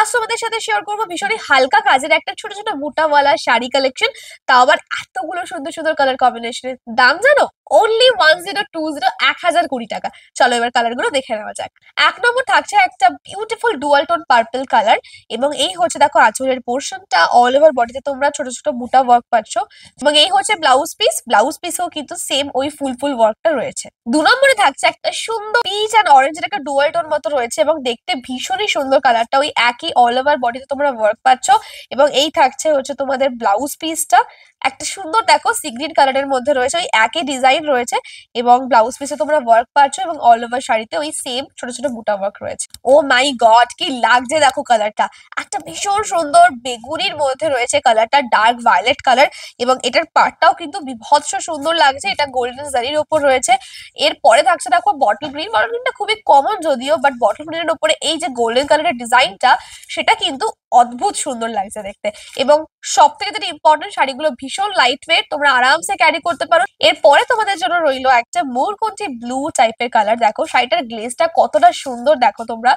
Last তোমাদের সাথে share করবো ভীষণই হালকা কাজের একটা ছোট ছোট বুটাওয়ালা শাড়ি কালেকশন, তাও আবার এতগুলো সুন্দর সুন্দর কালার কম্বিনেশনের। দাম জানো? অনলি 1020, 1020 টাকা। চলো এবার কালার গুলো দেখে নেওয়া যাক। এক নম্বর থাকছে একটা beautiful dual tone purple colour, এবং এই হচ্ছে দেখো আঁচলের পোর্শনটা, অল ওভার বডিতে তোমরা ছোট ছোট বুটা ওয়ার্ক পাচ্ছ, এবং এই হচ্ছে ব্লাউজ পিস। ব্লাউজ পিসেও কিন্তু সেম ওই ফুল ফুল ওয়ার্কটা রয়েছে। দু নম্বরে থাকছে একটা সুন্দর পিচ অ্যান্ড অরেঞ্জের একটা ডুয়াল টোন মতো রয়েছে, এবং দেখতে ভীষণই সুন্দর কালারটা। ওই একই অল ওভার বডিতে তোমরা ওয়ার্ক পাচ্ছ, এবং এই থাকছে হচ্ছে তোমাদের ব্লাউজ পিসটা। একটা সুন্দর দেখো সি গ্রিন কালারের মধ্যে রয়েছে, ওই একই ডিজাইন রয়েছে, এবং ব্লাউজ পিসে তোমরা ওয়ার্ক পাচ্ছ, এবং অল ওভার শাড়িতে ওই সেম ছোট ছোট বুটা ওয়ার্ক রয়েছে। ও মাই গড, কি লাগছে দেখো কালারটা! একটা ভীষণ সুন্দর বেগুনির মধ্যে রয়েছে কালারটা, ডার্ক ভায়োলেট কালার, এবং এটার পাড়টাও কিন্তু বিভৎস সুন্দর লাগছে। এটা গোল্ডেন জারির ওপর রয়েছে। এরপরে থাকছে দেখো বটল গ্রিন। বটল গ্রিনটা খুবই কমন যদিও, বাট বটল গ্রিনের উপরে এই যে গোল্ডেন কালারের ডিজাইনটা, সেটা কিন্তু অদ্ভুত সুন্দর লাগছে দেখতে। এবং সব থেকে যেটা ইম্পর্টেন্ট, শাড়িগুলো ভীষণ লাইট ওয়েট, তোমরা আরামসে ক্যারি করতে পারো। এরপরে তোমাদের জন্য রইলো একটা মোরকন্ঠি ব্লু টাইপের কালার। দেখো শাড়িটার গ্লেজটা কতটা সুন্দর, দেখো তোমরা।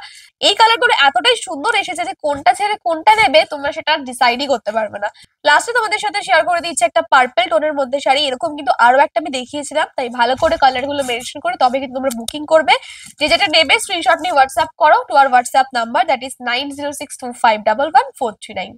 এই কালারগুলো এতটাই সুন্দর এসেছে যে কোনটা ছেড়ে কোনটা নেবে তোমরা সেটা ডিসাইডই করতে পারবে না। লাস্টে তোমাদের সাথে শেয়ার করে দিচ্ছি একটা পার্পল টোনের মধ্যে শাড়ি। এরকম কিন্তু আরো একটা আমি দেখিয়েছিলাম, তাই ভালো করে কালার গুলো মেনশন করে তবে কিন্তু তোমরা বুকিং করবে। যে যেটা নেবে স্ক্রিনশট নিয়ে হোয়াটসঅ্যাপ করো to our WhatsApp number, that is 9062511439।